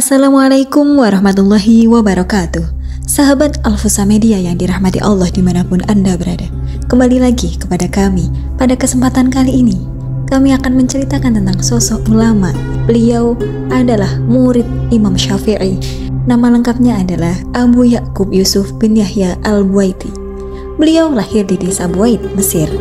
Assalamualaikum warahmatullahi wabarakatuh. Sahabat Al-Fusa Media yang dirahmati Allah dimanapun Anda berada, kembali lagi kepada kami. Pada kesempatan kali ini kami akan menceritakan tentang sosok ulama. Beliau adalah murid Imam Syafi'i. Nama lengkapnya adalah Abu Ya'qub Yusuf bin Yahya Al-Buwaiti. Beliau lahir di desa Buwait, Mesir.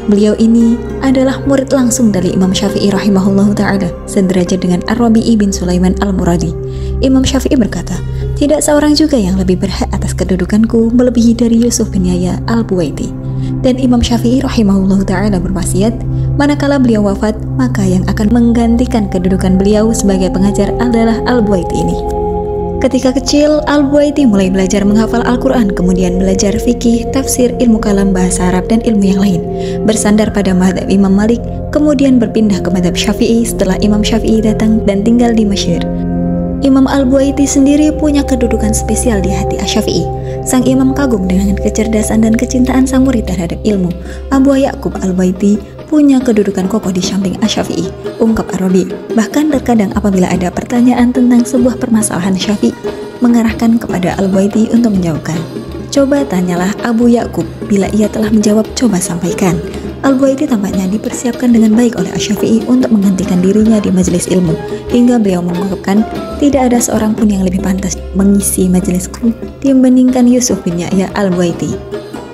Beliau ini adalah murid langsung dari Imam Syafi'i rahimahullahu ta'ala, sederajat dengan Ar-Rabi'i bin Sulaiman Al-Muradi. Imam Syafi'i berkata, tidak seorang juga yang lebih berhak atas kedudukanku melebihi dari Yusuf bin Yahya Al-Buwaiti. Dan Imam Syafi'i rahimahullahu ta'ala berwasiat, manakala beliau wafat, maka yang akan menggantikan kedudukan beliau sebagai pengajar adalah Al-Buwaiti ini. Ketika kecil, Al-Buwaiti mulai belajar menghafal Al-Quran, kemudian belajar fikih, tafsir, ilmu kalam, bahasa Arab, dan ilmu yang lain. Bersandar pada mazhab Imam Malik, kemudian berpindah ke mazhab Syafi'i setelah Imam Syafi'i datang dan tinggal di Mesir. Imam Al-Buwaiti sendiri punya kedudukan spesial di hati Asy-Syafi'i. Sang imam kagum dengan kecerdasan dan kecintaan sang murid terhadap ilmu. Abu Ya'qub Al-Buwaiti punya kedudukan kokoh di samping Asy-Syafi'i, ungkap Ar-Rabi'. Bahkan terkadang apabila ada pertanyaan tentang sebuah permasalahan, Syafi'i mengarahkan kepada Al-Buwaiti untuk menjawabkan. Coba tanyalah Abu Ya'qub, bila ia telah menjawab, coba sampaikan. Al-Buwaiti tampaknya dipersiapkan dengan baik oleh Asy-Syafi'i untuk menggantikan dirinya di majelis ilmu, hingga beliau mengungkapkan, tidak ada seorang pun yang lebih pantas mengisi majelisku dibandingkan Yusuf bin Yahya Al-Buwaiti.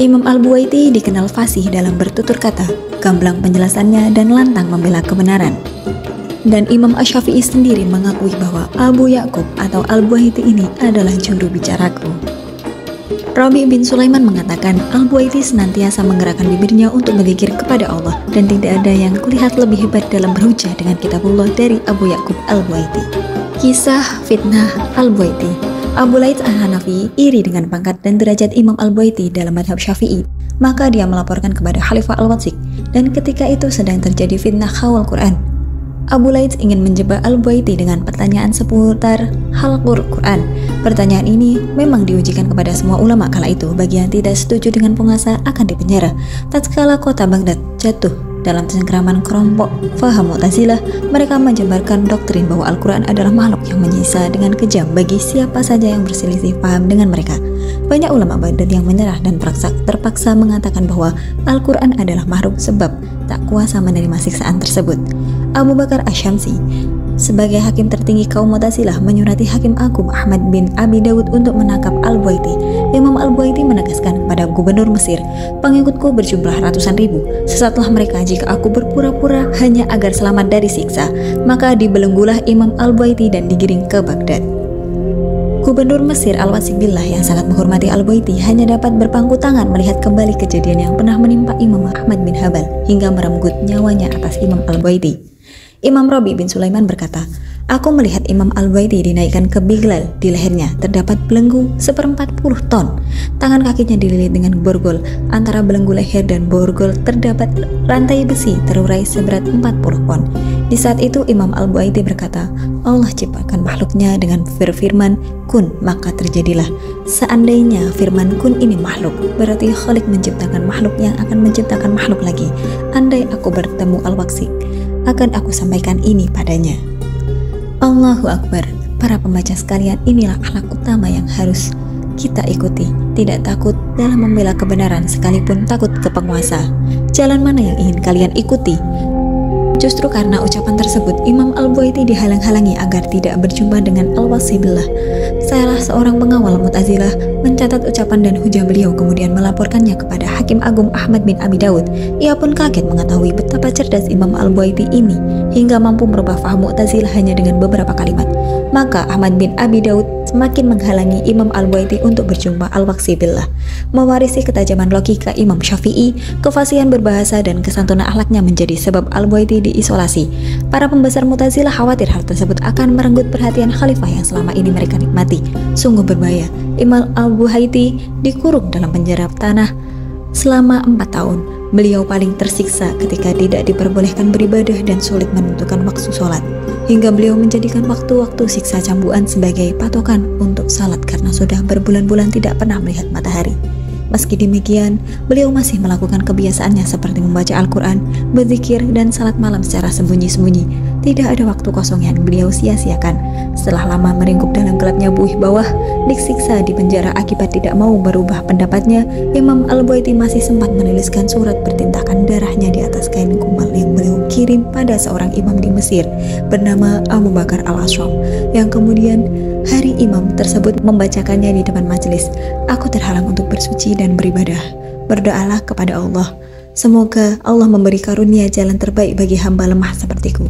Imam Al-Buwaiti dikenal fasih dalam bertutur kata, gamblang penjelasannya, dan lantang membela kebenaran. Dan Imam Asy-Syafi'i sendiri mengakui bahwa Abu Ya'qub atau Al-Buwaiti ini adalah juru bicaraku. Rabi' bin Sulaiman mengatakan, Al-Buwaiti senantiasa menggerakkan bibirnya untuk berzikir kepada Allah, dan tidak ada yang kulihat lebih hebat dalam berhujah dengan kitabullah dari Abu Ya'qub Al-Buwaiti. Kisah fitnah Al-Buwaiti. Abu Laits Al-Hanafi iri dengan pangkat dan derajat Imam Al-Buwaiti dalam madhab Syafi'i, maka dia melaporkan kepada Khalifah Al-Watsik, dan ketika itu sedang terjadi fitnah khawal Quran. Abu Laits ingin menjebak Al-Buwaiti dengan pertanyaan seputar halqul Quran. Pertanyaan ini memang diujikan kepada semua ulama kala itu. Bagi yang tidak setuju dengan penguasa akan dipenjara. Tatkala kota Baghdad jatuh dalam cengkraman kelompok faham Mu'tazilah, mereka menjabarkan doktrin bahwa Al-Quran adalah makhluk yang menyiksa dengan kejam bagi siapa saja yang berselisih paham dengan mereka. Banyak ulama Baghdad yang menyerah dan terpaksa mengatakan bahwa Al-Quran adalah makhluk sebab tak kuasa menerima siksaan tersebut. Abu Bakar Asy-Syamsi sebagai hakim tertinggi kaum Mu'tazilah menyurati Hakim Agung Ahmad bin Abi Dawud untuk menangkap Al-Buwaiti. Imam Al-Buwaiti menegaskan kepada gubernur Mesir, pengikutku berjumlah ratusan ribu. Sesaatlah mereka, jika aku berpura-pura hanya agar selamat dari siksa, maka dibelenggulah Imam Al-Buwaiti dan digiring ke Baghdad. Gubernur Mesir Al-Watsik Billah yang sangat menghormati Al-Buwaiti hanya dapat berpangku tangan melihat kembali kejadian yang pernah menimpa Imam Ahmad bin Hanbal hingga merenggut nyawanya atas Imam Al-Buwaiti. Imam Rabi' bin Sulaiman berkata, aku melihat Imam Al-Buwaiti dinaikkan ke biglal, di lehernya terdapat belenggu 1/40 ton. Tangan kakinya dililit dengan borgol. Antara belenggu leher dan borgol terdapat rantai besi terurai seberat 40 pon. Di saat itu Imam Al-Buwaiti berkata, Allah ciptakan makhluknya dengan berfirman kun, maka terjadilah. Seandainya firman kun ini makhluk, berarti Khalik menciptakan makhluk yang akan menciptakan makhluk lagi. Andai aku bertemu Al-Watsik, akan aku sampaikan ini padanya. Allahu Akbar. Para pembaca sekalian, inilah akhlak utama yang harus kita ikuti. Tidak takut dalam membela kebenaran sekalipun takut ke penguasa. Jalan mana yang ingin kalian ikuti? Justru karena ucapan tersebut, Imam Al-Buwaiti dihalang-halangi agar tidak berjumpa dengan Al-Watsik Billah. Salah seorang pengawal Mu'tazilah mencatat ucapan dan hujah beliau, kemudian melaporkannya kepada Hakim Agung Ahmad bin Abi Dawud. Ia pun kaget mengetahui betapa cerdas Imam Al-Buwaiti ini hingga mampu merubah faham Mu'tazilah hanya dengan beberapa kalimat. Maka Ahmad bin Abi Dawud semakin menghalangi Imam Al-Buwaiti untuk berjumpa Al-Watsik Billah. Mewarisi ketajaman logika Imam Syafi'i, kefasihan berbahasa, dan kesantunan akhlaknya menjadi sebab Al-Buwaiti diisolasi. Para pembesar Mu'tazilah khawatir hal tersebut akan merenggut perhatian khalifah yang selama ini mereka nikmati. Sungguh berbahaya. Imam Al-Buwaiti dikurung dalam penjara tanah selama 4 tahun. Beliau paling tersiksa ketika tidak diperbolehkan beribadah dan sulit menentukan waktu sholat, hingga beliau menjadikan waktu-waktu siksa cambukan sebagai patokan untuk salat karena sudah berbulan-bulan tidak pernah melihat matahari. Meski demikian, beliau masih melakukan kebiasaannya seperti membaca Al-Quran, berzikir, dan salat malam secara sembunyi-sembunyi. Tidak ada waktu kosong yang beliau sia-siakan. Setelah lama meringkuk dalam gelapnya buih bawah, disiksa di penjara akibat tidak mau berubah pendapatnya, Imam Al-Buaiti masih sempat menuliskan surat bertintakan darahnya di atas kain kumal yang beliau kirim pada seorang imam di Mesir bernama Abu Bakar Al-Ashram, yang kemudian hari imam tersebut membacakannya di depan majelis. Aku terhalang untuk bersuci dan beribadah. Berdoalah kepada Allah. Semoga Allah memberi karunia jalan terbaik bagi hamba lemah sepertiku.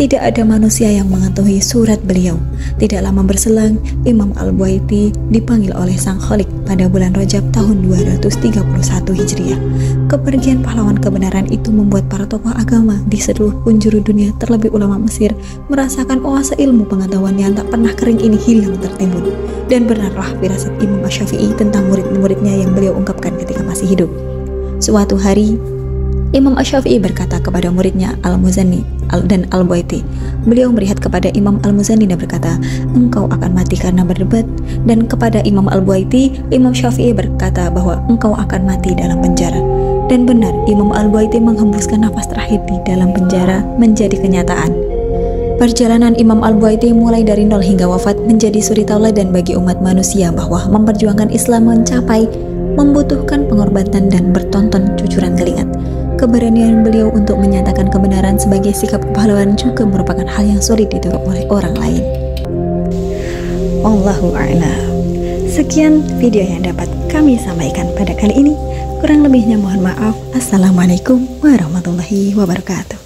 Tidak ada manusia yang mengetahui surat beliau. Tidak lama berselang, Imam Al-Buaiti dipanggil oleh Sang Khalik pada bulan Rajab tahun 231 Hijriah. Kepergian pahlawan kebenaran itu membuat para tokoh agama di seluruh penjuru dunia, terlebih ulama Mesir, merasakan oase ilmu pengetahuan yang tak pernah kering ini hilang tertimbun. Dan benarlah firasat Imam Asy-Syafi'i tentang murid-muridnya yang beliau ungkapkan ketika masih hidup. Suatu hari, Imam Asy-Syafi'i berkata kepada muridnya Al-Muzani dan Al-Buaiti. Beliau melihat kepada Imam Al-Muzani dan berkata, engkau akan mati karena berdebat. Dan kepada Imam Al-Buaiti, Imam Syafi'i berkata bahwa engkau akan mati dalam penjara. Dan benar, Imam Al-Buaiti menghembuskan nafas terakhir di dalam penjara menjadi kenyataan. Perjalanan Imam Al-Buaiti mulai dari nol hingga wafat menjadi suri tauladan bagi umat manusia bahwa memperjuangkan Islam membutuhkan pengorbanan dan bertonton cucuran keringat. Keberanian beliau untuk menyatakan kebenaran sebagai sikap kepahlawanan juga merupakan hal yang sulit ditiru oleh orang lain. Wallahu a'lam. Sekian video yang dapat kami sampaikan pada kali ini. Kurang lebihnya mohon maaf. Assalamualaikum warahmatullahi wabarakatuh.